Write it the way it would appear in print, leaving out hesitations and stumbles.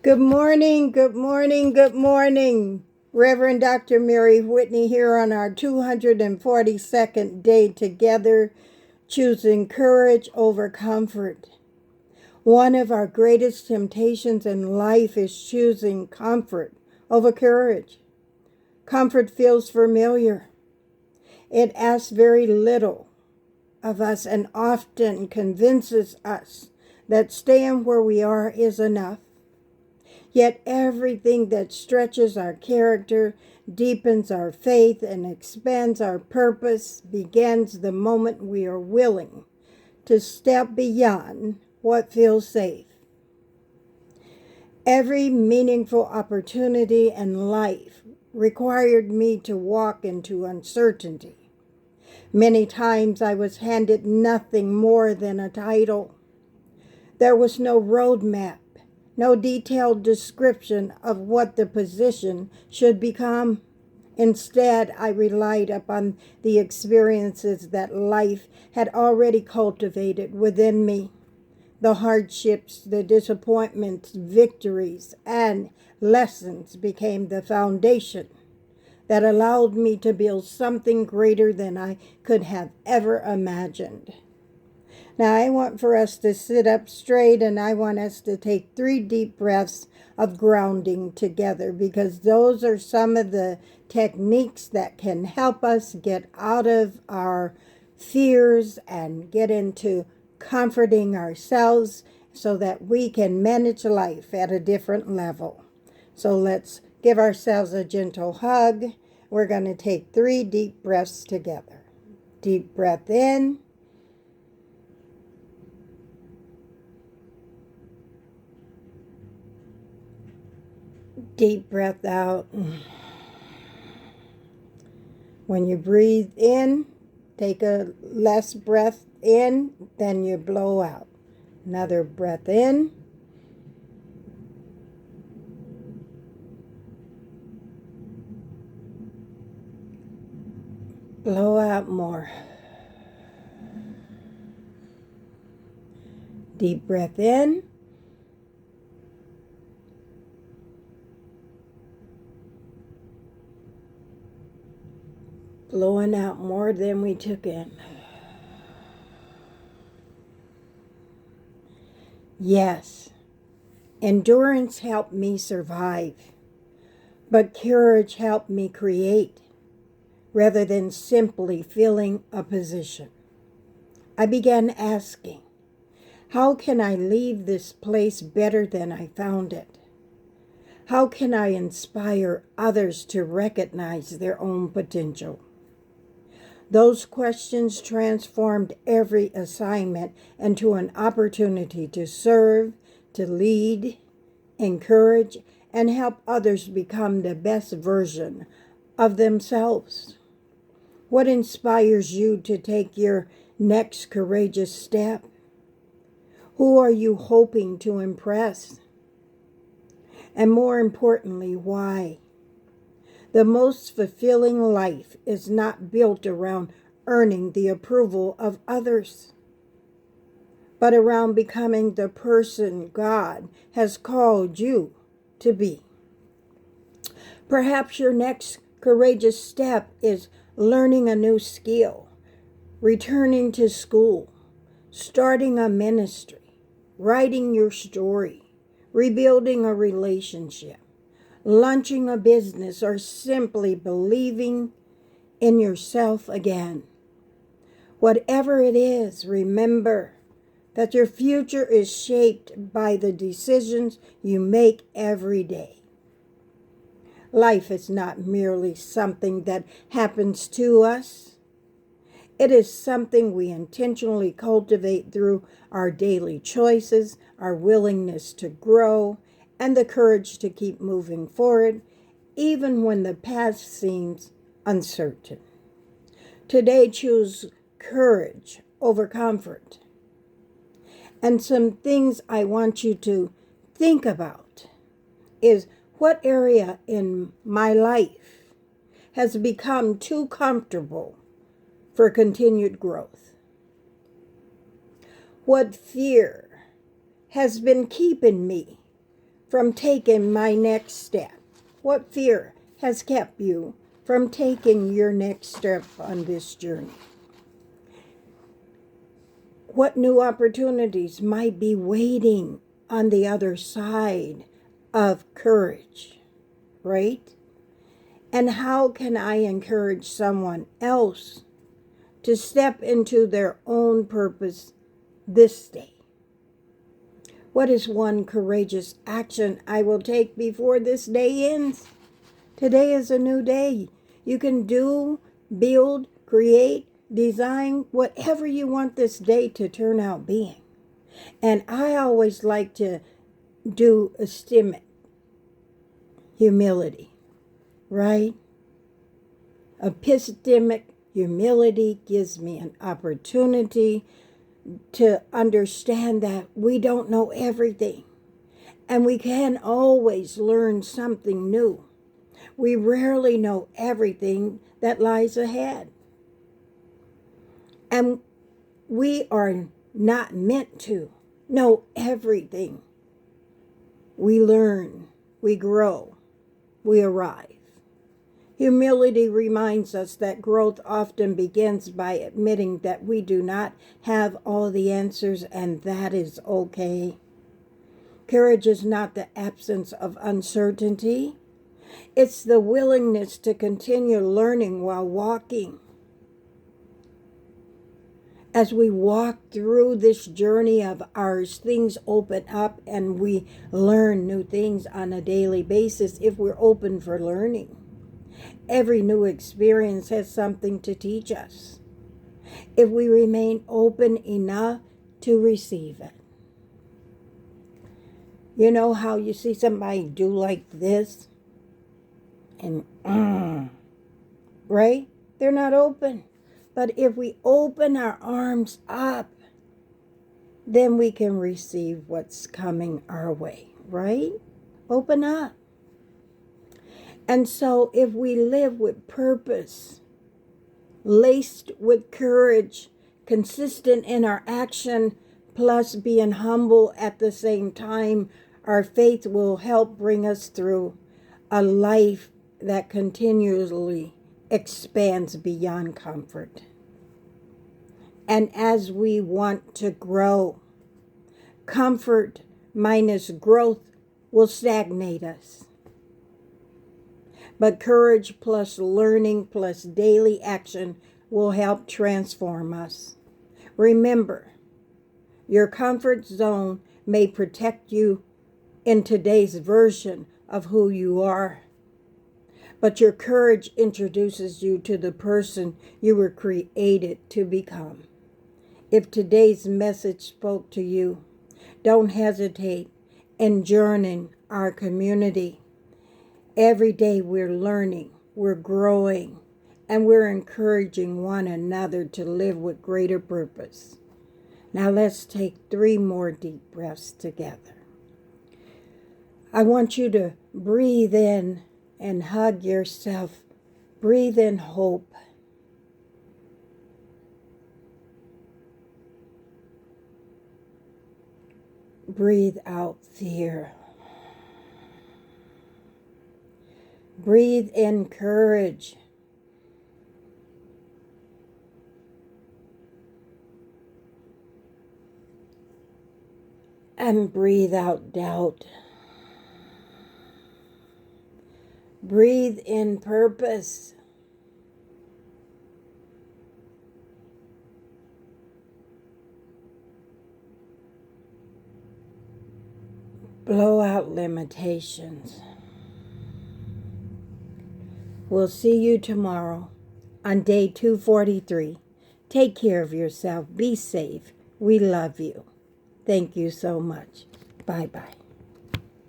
Good morning, good morning, good morning. Reverend Dr. Mary Whitney here on our 242nd day together, choosing courage over comfort. One of our greatest temptations in life is choosing comfort over courage. Comfort feels familiar. It asks very little of us and often convinces us that staying where we are is enough. Yet everything that stretches our character, deepens our faith, and expands our purpose begins the moment we are willing to step beyond what feels safe. Every meaningful opportunity in life required me to walk into uncertainty. Many times I was handed nothing more than a title. There was no roadmap, no detailed description of what the position should become. Instead, I relied upon the experiences that life had already cultivated within me. The hardships, the disappointments, victories, and lessons became the foundation that allowed me to build something greater than I could have ever imagined. Now, I want for us to sit up straight and I want us to take 3 deep breaths of grounding together because those are some of the techniques that can help us get out of our fears and get into comforting ourselves so that we can manage life at a different level. So let's give ourselves a gentle hug. We're going to take 3 deep breaths together. Deep breath in. Deep breath out. When you breathe in, take a less breath in, then you blow out. Another breath in. Blow out more. Deep breath in. Blowing out more than we took in. Yes, endurance helped me survive, but courage helped me create rather than simply filling a position. I began asking, how can I leave this place better than I found it? How can I inspire others to recognize their own potential? Those questions transformed every assignment into an opportunity to serve, to lead, encourage, and help others become the best version of themselves. What inspires you to take your next courageous step? Who are you hoping to impress? And more importantly, why? The most fulfilling life is not built around earning the approval of others, but around becoming the person God has called you to be. Perhaps your next courageous step is learning a new skill, returning to school, starting a ministry, writing your story, rebuilding a relationship, launching a business, or simply believing in yourself again. Whatever it is, remember that your future is shaped by the decisions you make every day. Life is not merely something that happens to us. It is something we intentionally cultivate through our daily choices, our willingness to grow, and the courage to keep moving forward, even when the path seems uncertain. Today, choose courage over comfort. And some things I want you to think about is what area in my life has become too comfortable for continued growth? What fear has been keeping me from taking my next step? What fear has kept you from taking your next step on this journey? What new opportunities might be waiting on the other side of courage, right? And how can I encourage someone else to step into their own purpose this day? What is one courageous action I will take before this day ends? Today is a new day. You can do, build, create, design, whatever you want this day to turn out being. And I always like to do epistemic humility, right? Epistemic humility gives me an opportunity to understand that we don't know everything, and we can always learn something new. We rarely know everything that lies ahead, and we are not meant to know everything. We learn, we grow, we arrive. Humility reminds us that growth often begins by admitting that we do not have all the answers, and that is okay. Courage is not the absence of uncertainty. It's the willingness to continue learning while walking. As we walk through this journey of ours, things open up and we learn new things on a daily basis if we're open for learning. Every new experience has something to teach us if we remain open enough to receive it. You know how you see somebody do like this? And, right? They're not open. But if we open our arms up, then we can receive what's coming our way, right? Open up. And so if we live with purpose, laced with courage, consistent in our action, plus being humble at the same time, our faith will help bring us through a life that continually expands beyond comfort. And as we want to grow, comfort minus growth will stagnate us. But courage plus learning plus daily action will help transform us. Remember, your comfort zone may protect you in today's version of who you are, but your courage introduces you to the person you were created to become. If today's message spoke to you, don't hesitate in joining our community. Every day we're learning, we're growing, and we're encouraging one another to live with greater purpose. Now let's take 3 more deep breaths together. I want you to breathe in and hug yourself. Breathe in hope. Breathe out fear. Breathe in courage. And breathe out doubt. Breathe in purpose. Blow out limitations. We'll see you tomorrow on day 243. Take care of yourself. Be safe. We love you. Thank you so much. Bye-bye.